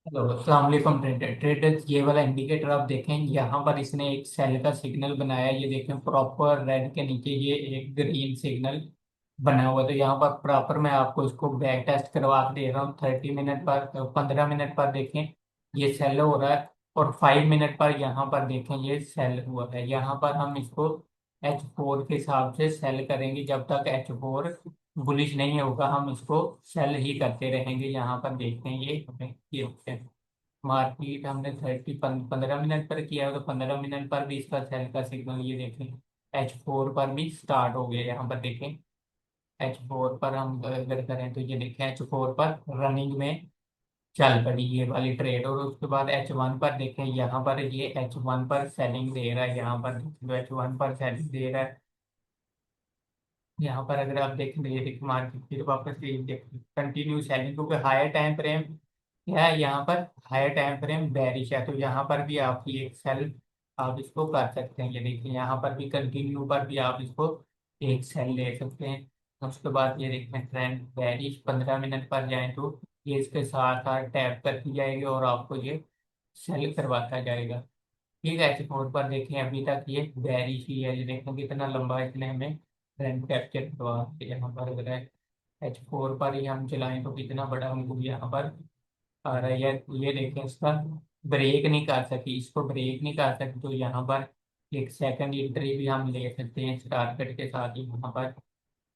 Hello अस्सलाम वालेकुम traders. ये वाला इंडिकेटर आप देखें, यहाँ पर इसने एक सेल का सिग्नल बनाया। ये देखें प्रॉपर रेड के नीचे ये एक ग्रीन सिग्नल बना हुआ। तो यहाँ पर प्रॉपर मैं आपको इसको बैक टेस्ट करवा के दे रहा हूँ। 30 मिनट पर 15 मिनट पर देखें ये सेल हो रहा है, और 5 मिनट पर यहाँ पर देखें ये सेल हुआ है। यहाँ पर हम इसको H4 के हिसाब से सेल करेंगे। जब तक H4 बुलिश नहीं होगा हम इसको सेल ही करते रहेंगे। यहाँ पर देखते हैं ये मार्केट हमने 15 मिनट पर किया, तो 15 मिनट पर भी इसका सेल का सिग्नल ये देखें H4 पर भी स्टार्ट हो गया। यहाँ पर देखें H4 पर हम अगर करें तो ये देखें H4 पर रनिंग में चल पड़ी ये वाली ट्रेड। और उसके बाद H1 पर देखें, यहाँ पर ये H1 पर सेलिंग दे रहा है। यहाँ पर जो H1 पर सेलिंग दे रहा है, यहाँ पर अगर आप देखें तो ये देखिए मार्केट फिर वापस ये कंटिन्यू सेलिंग, क्योंकि हायर टाइम फ्रेम है यहाँ पर। हायर टाइम फ्रेम बेरिश है, तो यहाँ पर भी आप ये एक सेल आप इसको कर सकते हैं। ये देखिए यहाँ पर भी कंटिन्यू पर भी आप इसको एक सेल ले सकते हैं। उसके बाद ये देखें ट्रेंड बेरिश 15 मिनट पर जाए तो ये इसके साथ साथ टैप करती जाएगी और आपको ये सेल करवाता जाएगा। ठीक है, ऐसे फोर पर देखें अभी तक ये बेरिश ही है। ये देखें कितना लंबा इसने हमें ट्रेंड कैप्चर करवा दिया। यहाँ पर अगर H4 पर ही हम चलाएं तो कितना बड़ा मूव यहाँ पर आ रहा है। ये देखें इसका ब्रेक नहीं कर सकी, इसको ब्रेक नहीं कर सकते, तो यहाँ पर एक सेकंड एंट्री भी हम ले सकते हैं इस टारगेट के साथ ही। यहाँ पर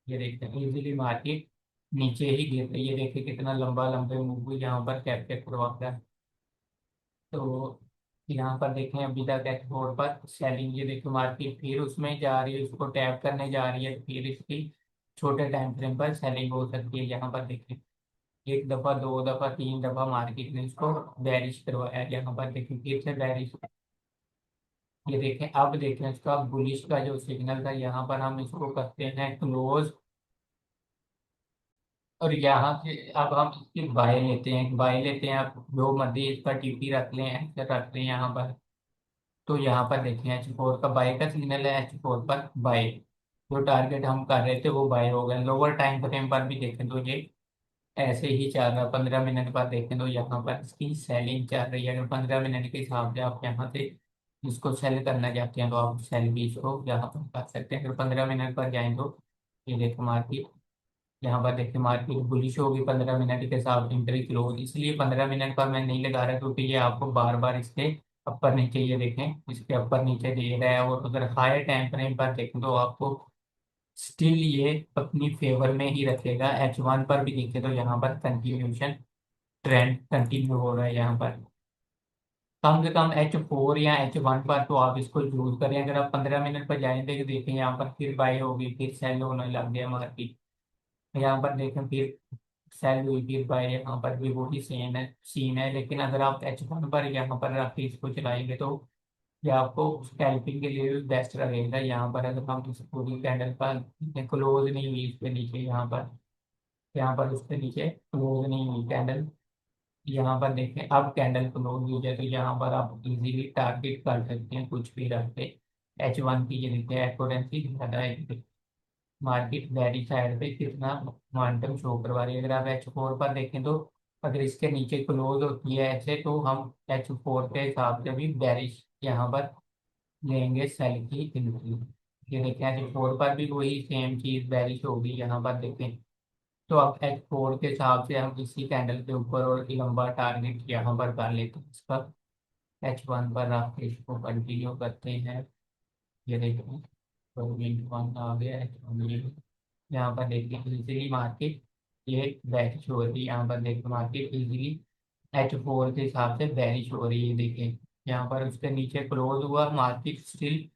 ये देखते हैं इजीली मार्केट नीचे ही गिर रही है। ये देखिए कितना लंबा लंबे मूव यहाँ पर कैप्चर करवाता है। तो यहाँ पर देखें अभी तक H4 पर सेलिंग, ये देखिए मार्केट फिर उसमें जा रही है, उसको टैप करने जा रही है, फिर इसकी छोटे टाइम फ्रेम पर सेलिंग हो सकती है। यहाँ पर देखें एक दफा, दो दफा, तीन दफा मार्केट ने इसको बेरिश करवाया। यहाँ पर देखें फिर से बेरिश। ये देखें अब देखें इसका बुलिश का जो सिग्नल था, यहाँ पर हम इसको करते हैं क्लोज। और यहाँ से अब हम इसकी बाय लेते हैं, बाय लेते हैं। आप जो मर्जी इसका टीपी रख लें, ऐसे रख लें यहाँ पर। तो यहाँ पर देखें H4 का बाय का सिग्नल है, H4 पर बाय। जो टारगेट हम कर रहे थे वो बाय हो गया। लोअर टाइम फ्रेम पर भी देखें तो ये ऐसे ही चल रहा है। 15 मिनट बाद देखें तो यहाँ पर इसकी सेलिंग चल रही है। अगर 15 मिनट के हिसाब से आप यहाँ से इसको सेल करना चाहते हैं तो आप सेल भी इसको यहाँ पर कर सकते हैं। अगर 15 मिनट पर जाएं तो ये देखो मार्केट, यहाँ पर देखिए मार्केट बुलिश होगी 15 मिनट के साथ एंट्री क्लोज। इसलिए 15 मिनट पर मैं नहीं लगा रहा, क्योंकि ये आपको बार बार इसके अपर नीचे, ये देखें इसके अपर नीचे दे रहा है। और अगर हायर टाइम फ्रेम पर देखें तो आपको स्टिल ये अपनी फेवर में ही रखेगा। H1 पर भी देखें तो यहाँ पर कंटिन्यूशन ट्रेंड कंटिन्यू हो रहा है। यहाँ पर कम से कम H4 या H1 पर तो आप इसको यूज करें। अगर आप 15 मिनट पर जाएंगे तो देखें यहाँ पर फिर बाई होगी, फिर सेल होने लग गया मार्केट। यहाँ पर देखें फिर सेल हुई, फिर बाई। यहाँ पर भी वही सेम है सीन है। लेकिन अगर आप H1 पर यहाँ पर रख के इसको चलाएंगे तो ये आपको स्कैल्पिंग के लिए भी बेस्ट रहेगा। यहाँ पर अगर हम इस पूरी कैंडल पर क्लोज नहीं हुई इसके नीचे, यहाँ पर उसके नीचे क्लोज नहीं हुई कैंडल, यहाँ पर देखें अब कैंडल क्लोज हुई है, तो यहाँ पर आप इजीली टारगेट कर सकते हैं कुछ भी रख के। H1 की ये देखिए एक्यूरेंसी ज़्यादा है। मार्केट वेरी साइड पे कितना मोमेंटम शो करवा रही है। अगर आप H4 पर देखें तो अगर इसके नीचे क्लोज होती है ऐसे, तो हम H4 के हिसाब से भी बेरिश यहाँ पर लेंगे सेल की एंट्री। ये देखें H4 पर भी वही सेम चीज बेरिश होगी। यहाँ पर देखें तो अब H4 के हिसाब से हम इसी कैंडल के ऊपर और लंबा टारगेट यहाँ पर कर लेते हैं इसका। H1 पर आप इसको कंटिन्यू करते हैं। ये देखें तो H1 आ गया H1। यहाँ पर देखिए इजीली मार्केट ये बेरिश हो रही है। यहाँ पर देखिए मार्केट इजीली H4 के हिसाब से बेरिश हो रही है। देखिए यहाँ पर उसके नीचे क्लोज हुआ, मार्केट स्टिल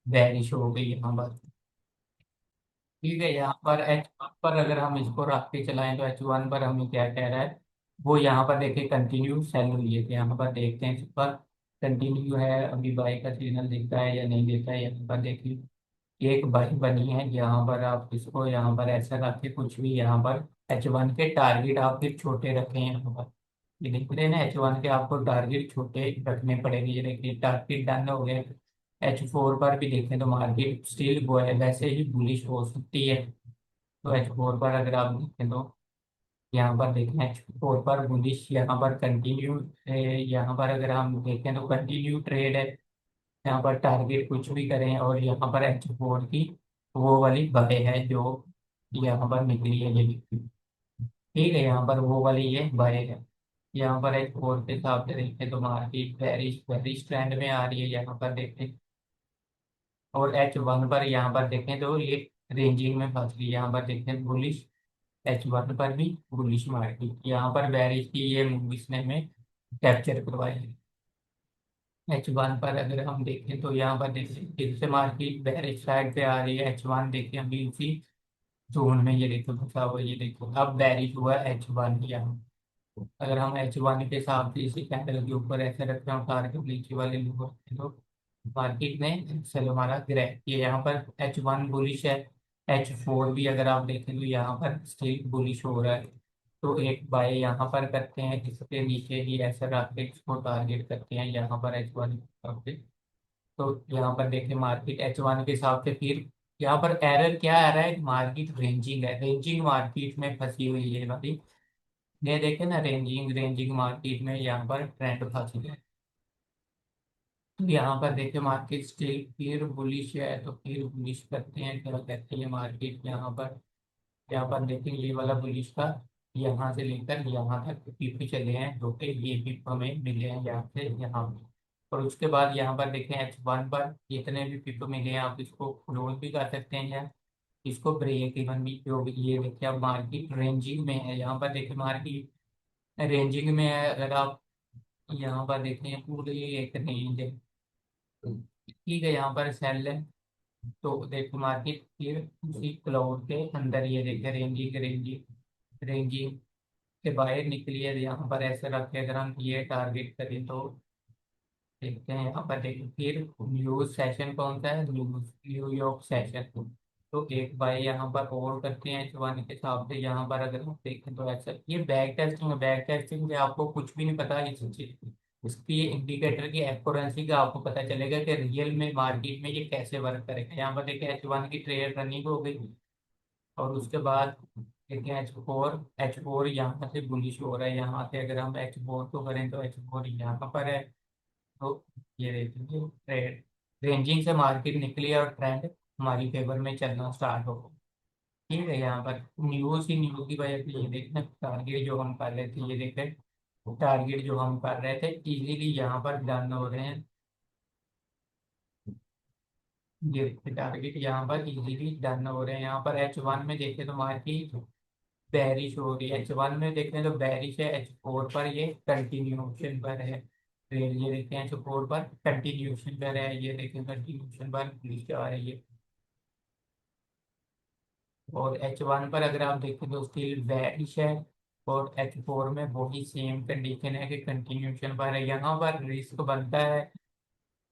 बेरिश हो गई यहाँ पर। ठीक है, यहाँ पर H1 पर अगर हम इसको रख के चलाएं तो H1 पर हमें क्या कह रहा है, वो यहाँ पर देखिए कंटिन्यू सेल हुई है। तो यहाँ पर देखते हैं इस पर कंटिन्यू है, अभी बाई का सिग्नल दिखता है या नहीं दिखता है। यहाँ पर देखिए एक बाई बनी है। यहाँ पर आप इसको यहाँ पर ऐसा रख के कुछ भी यहाँ पर H1 के टारगेट आप फिर छोटे रखें। यहाँ पर ये देख रहे हैं ना, H1 के आपको टारगेट छोटे रखने पड़ेंगे। ये देखिए टारगेट डन हो गए। H4 पर भी देखें तो मार्केट स्टिल वो है, वैसे ही बुलिश हो सकती है। तो H4 पर अगर आप देखें तो यहाँ पर देखें H4 पर बुलिश, यहाँ पर कंटिन्यू, यहाँ पर अगर हम देखें तो कंटिन्यू ट्रेड है। यहाँ पर टारगेट कुछ भी करें, और यहाँ पर H4 की वो वाली बाय है जो यहाँ पर निकली है ये, ठीक है, यहाँ पर वो वाली ये बाय है। यहाँ पर H4 के हिसाब से देखें तो मार्केट बेरिश बेरिश ट्रेंड में आ रही है यहाँ पर देखें। और H1 पर यहाँ पर देखें तो ये रेंजिंग में फंस गई, यहाँ पर देखें बुलिश, H1 पर भी बुलिश मार्केट, यहाँ पर बेरिश की ये मूव इसने में कैप्चर करवाई है। H1 पर अगर हम देखें तो यहाँ पर देखें फिर से मार्केट बेरिश साइड पे आ रही है। H1 देखें अभी उसी जोन में ये देखो फंसा हुआ है, ये देखो अब बेरिश हुआ H1 यहाँ। अगर हम H1 के हिसाब से इसी कैंडल के ऊपर ऐसे रख रहे हैं उतार के नीचे वाले लोग, तो मार्केट ने चलो हमारा गिरा ये, यहाँ पर H1 बुलिश है। H4 भी अगर आप देखें तो यहाँ पर स्टिल बुलिश हो रहा है। तो एक बाय यहाँ पर करते हैं, जिसके नीचे ही ऐसे रख के इसको टारगेट करते हैं यहाँ पर H1 पे। तो यहाँ पर देखें मार्केट H1 के हिसाब से फिर यहाँ पर एरर क्या आ रहा है, मार्केट रेंजिंग है, रेंजिंग मार्केट में फंसी हुई है वाली। ये देखें ना, रेंजिंग रेंजिंग मार्केट में यहाँ पर ट्रेंड फंस गया है। तो यहाँ पर देखें मार्केट स्टिल फिर बुलिश है, तो फिर बुलिश करते हैं, क्या कहते हैं मार्केट यहाँ पर देखें ये वाला बुलिश का यहाँ से लेकर यहाँ तक पीपी चले हैं, जो कि ये भी हमें मिले हैं यहाँ से यहाँ पे। और उसके बाद यहाँ पर देखें H1 पर जितने भी पीपी मिले हैं आप इसको क्लोज भी कर सकते हैं, या इसको ब्रेक इवन भी, जो भी ये देखिए अब मार्केट रेंजिंग में है, यहाँ पर देखिए मार्केट रेंजिंग में है। अगर आप यहाँ पर देखें पूरे एक रेंज है, ठीक है, यहाँ पर सेल है। तो देखो मार्केट फिर उसी क्लाउड के अंदर ये देखे रेंजिंग रेंजिंग रेंजिंग के बाहर निकली है, यहाँ पर ऐसे रख के अगर हम ये टारगेट करें तो देखते हैं यहाँ पर देखिए फिर न्यूज सेशन कौन सा है, न्यूयॉर्क सेशन। तो एक बाय यहाँ पर और करते हैं H1 के हिसाब से, यहाँ पर अगर हम देखें तो ऐसा ये बैक टेस्टिंग है, बैक टेस्टिंग में आपको कुछ भी नहीं पता इस चीज, इसकी इंडिकेटर की एक्यूरेंसी का आपको पता चलेगा कि रियल में मार्केट में ये कैसे वर्क करेगा। यहाँ पर देखिए H1 की ट्रेड रनिंग हो गई, और उसके बाद देखिए H4 यहाँ से बुलिश हो रहा है, यहाँ से अगर हम H4 को करें तो H4 यहाँ पर है। तो ये देखिए ट्रेड रेंजिंग से मार्केट निकली और ट्रेंड हमारी फेवर में चलना स्टार्ट हो गया, ठीक है। यहाँ पर न्यूज की वजह से ये देखना टारगेट जो हम कर रहे थे, ये देखें टारगेट जो हम कर रहे थे इजीली यहाँ पर डन हो रहे हैं। ये टारगेट यहाँ पर इजीली डन हो रहे हैं। यहाँ पर H1 में देखें तो मार्केट बेरिश हो रही है, H1 में देखते हैं तो बेरिश है, H4 पर ये कंटिन्यूशन पर है। फिर ये देखते हैं H4 पर कंटिन्यूशन पर है, ये देखें कंटिन्यूशन पर नीचे आ रही है। और H1 पर अगर आप देखें तो स्टिल बेरिश है, और H4 में वही सेम कंडीशन है कि कंटिन्यूशन पर है। यहाँ पर रिस्क बनता है,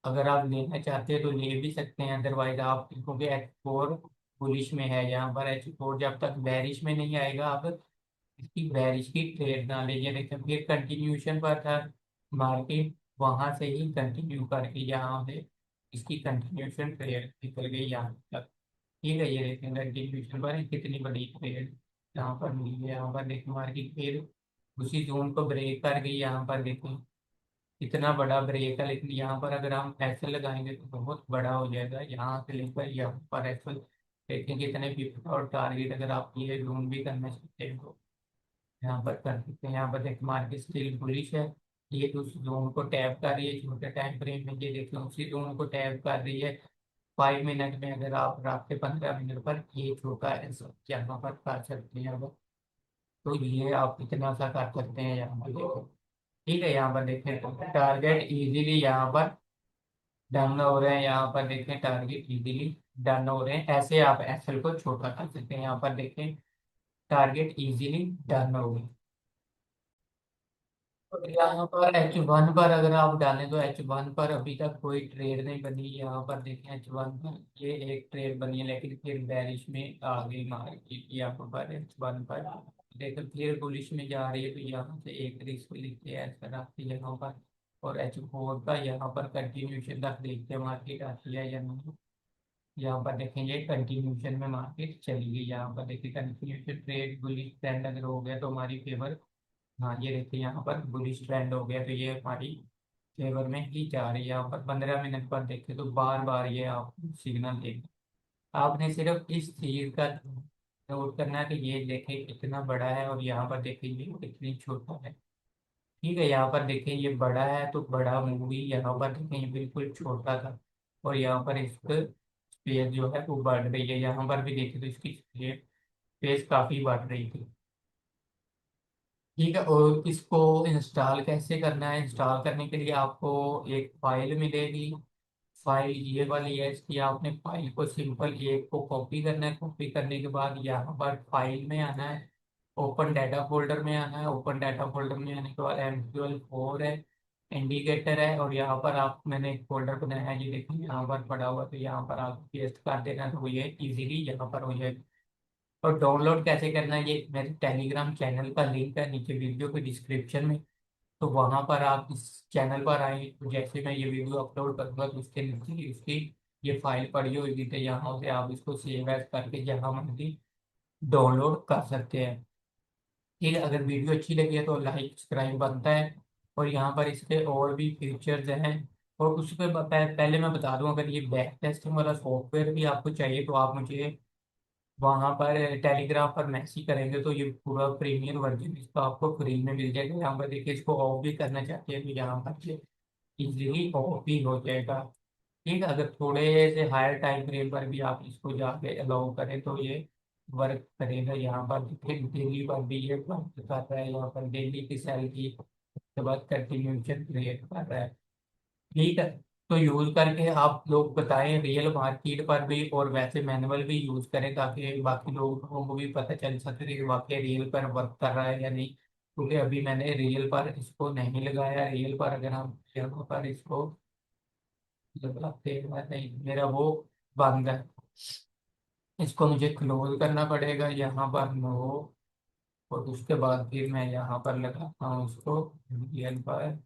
अगर आप लेना चाहते हैं तो ले भी सकते हैं, अदरवाइज आप, क्योंकि H4 बुलिश में है, यहाँ पर H4 जब तक बेरिश में नहीं आएगा आप इसकी बेरिश की ट्रेड ना लीजिए। लेकिन फिर कंटिन्यूशन पर था मार्केट, वहां से ही कंटिन्यू करके यहाँ से इसकी कंटिन्यूशन ट्रेड निकल गई यहाँ तक, ठीक है। ये देखें कंटिन्यूशन पर कितनी बड़ी ट्रेड यहाँ पर मिली है। यहाँ पर देखें मार्केट फिर उसी जोन को ब्रेक कर गई, यहाँ पर देखें इतना बड़ा ब्रेक है, लेकिन यहाँ पर अगर हम ऐसे लगाएंगे तो बहुत बड़ा हो जाएगा, यहाँ से लेकर यहाँ पर ऐसे देखें कितने भी, और टारगेट अगर आप ये जोन भी करना चाहते हैं तो यहाँ पर कर सकते हैं। यहाँ पर देख मार्केट स्टिल बुलिश है, ये उस जोन को टैप कर रही है छोटे टाइम फ्रेम में, ये देखिए उसी जोन को टैप कर रही है। 5 मिनट में अगर आप रात के 15 मिनट पर ये छोटा ऐसा यहाँ पर कर सकते हैं अब। तो ये आप कितना सा कर सकते हैं यहाँ पर देखो, ठीक है। यहाँ पर देखें तो टारगेट इजीली यहाँ पर डन हो रहे हैं, यहाँ पर देखें टारगेट इजीली डन हो रहे हैं, ऐसे आप एसएल को छोटा कर सकते हैं। यहाँ पर देखें टारगेट इजीली डन हो गए। और यहाँ पर H1 पर अगर आप डालें तो H1 पर अभी तक कोई ट्रेड नहीं बनी, यहाँ पर देखें H1 पर ये एक ट्रेड बनी है, लेकिन फिर बेरिश में आ गई मार्केट, यहाँ पर H1 पर देखो फिर बुलिश में जा रही है, तो यहाँ से एक रिस्क लेके ऐसा रखती है यहाँ पर। और H4 का यहाँ पर कंटिन्यूशन तक देखते हैं मार्केट आती है या नहीं। यहाँ पर देखेंगे कंटिन्यूशन में मार्केट चली गई। यहाँ पर देखिए कंटिन्यूशन ट्रेड बुलिश ट्रेंड अगर हो गया तो हमारी फेवर। हाँ ये देखिए यहाँ पर बुलिश ट्रेंड हो गया तो ये हमारी फेवर में ही जा रही है। यहाँ पर 15 मिनट पर देखें तो बार बार ये आप सिग्नल देंगे। आपने सिर्फ इस चीज का नोट करना है कि ये देखें कितना बड़ा है और यहाँ पर देखें ये कितनी छोटा है। ठीक है, यहाँ पर देखें ये बड़ा है तो बड़ा मूवी, यहाँ पर देखें ये बिल्कुल छोटा था और यहाँ पर इसका स्पेस जो है वो बढ़ रही है। यहाँ पर भी देखें तो इसकी स्पेस काफी बढ़ रही थी। ठीक है, और इसको इंस्टॉल कैसे करना है? इंस्टॉल करने के लिए आपको एक फाइल मिलेगी। फाइल ये वाली है, इसकी आपने फाइल को सिंपल एक को कॉपी करना है। कॉपी करने के बाद यहाँ पर फाइल में आना है, ओपन डाटा फोल्डर में आना है। ओपन डाटा फोल्डर में आने के बाद MQL4 है, इंडिकेटर है, और यहाँ पर आप मैंने एक फोल्डर बनाया है, ये देखिए यहाँ पर पड़ा हुआ, तो यहाँ पर आप पेस्ट कर देना तो ये इजीली यहाँ पर हो जाएगा। और डाउनलोड कैसे करना है, ये मेरे टेलीग्राम चैनल का लिंक है नीचे वीडियो के डिस्क्रिप्शन में। तो वहां पर आप इस चैनल पर आए तो जैसे मैं ये वीडियो अपलोड करूंगा तो उसके नीचे ही उसकी ये फाइल पड़ी होगी, तो यहाँ से आप इसको सेव एज करके यहाँ मर्जी डाउनलोड कर सकते हैं। ठीक है, अगर वीडियो अच्छी लगी है तो लाइक सब्सक्राइब बनता है। और यहाँ पर इसके और भी फीचर्स हैं। और उसके पहले मैं बता दूं, अगर ये बैक टेस्टिंग वाला सॉफ्टवेयर भी आपको चाहिए तो आप मुझे वहां पर टेलीग्राम पर मैसेज करेंगे तो ये पूरा प्रीमियम वर्जन इसका आपको फ्री में मिल जाएगा। यहाँ पर देखिए इसको ऑफ भी करना चाहते हैं तो यहाँ पर इजीली ऑफ भी हो जाएगा। ठीक है, अगर थोड़े से हायर टाइम फ्रेम पर भी आप इसको जाके अलाउ करें तो ये वर्क करेगा। यहाँ पर देखिए डेली पर भी ये वर्क कर रहा है, यहाँ पर डेली की सैलरी के बाद कंटिन्यूशन क्रिएट कर रहा है। ठीक है, तो यूज करके आप लोग बताएं रियल मार्केट पर भी और वैसे मैनुअल भी यूज करें ताकि बाकी लोगों को भी पता चल सके कि वाकई रियल पर वर्क कर रहा है या नहीं। क्योंकि अभी मैंने रियल पर इसको नहीं लगाया। रियल पर अगर हम यहाँ पर इसको लगाते हैं, नहीं मेरा वो बंद है, इसको मुझे क्लोज करना पड़ेगा यहाँ पर नो। और उसके बाद फिर मैं यहाँ पर लगाता हूँ इसको रियल पर,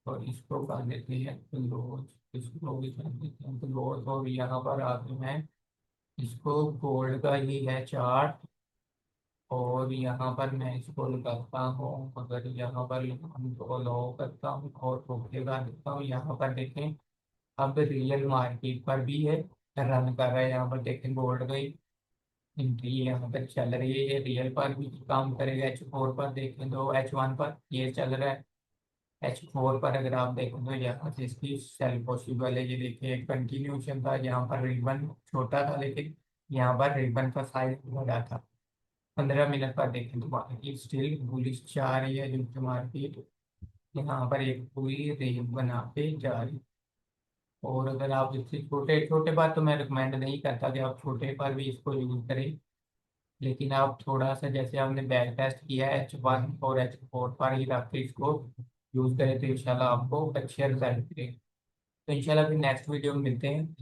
और इसको कर देते हैं क्लोज। इसको भी कर देते हैं क्लोज, और यहाँ पर आके मैं इसको गोल्ड का ही है चार्ट, और यहाँ पर मैं इसको लगाता हूँ। अगर यहाँ पर हम तो अलाउ करता हूँ और ओके का देता हूँ, यहाँ पर देखें अब रियल मार्केट पर भी है रन कर रहा है। यहाँ पर देखें गोल्ड का एंट्री यहाँ पर चल रही है, ये रियल पर भी काम करेगा। H4 पर देखें तो H1 पर ये चल रहा है। H4 पर अगर आप देखें तो यहाँ से इसकी सेल पॉसिबल है। ये देखिए कंटिन्यूशन था, यहाँ पर रिबन छोटा था लेकिन यहाँ पर रिबन का साइज बड़ा था। 15 मिनट पर देखें तो मार्केट स्टिल बुलिश जा रही है, जो मार्केट यहाँ पर एक पूरी रेंज बना के जा रही है। और अगर आप इससे छोटे छोटे बार तो मैं रिकमेंड नहीं करता कि आप छोटे पर भी इसको यूज करें, लेकिन आप थोड़ा सा जैसे हमने बैक टेस्ट किया है H1 और H4 पर ही रख के इसको यूज करें तो इंशाल्लाह आपको अच्छे रिजल्ट मिलेंगे। तो इंशाल्लाह फिर नेक्स्ट वीडियो में मिलते हैं।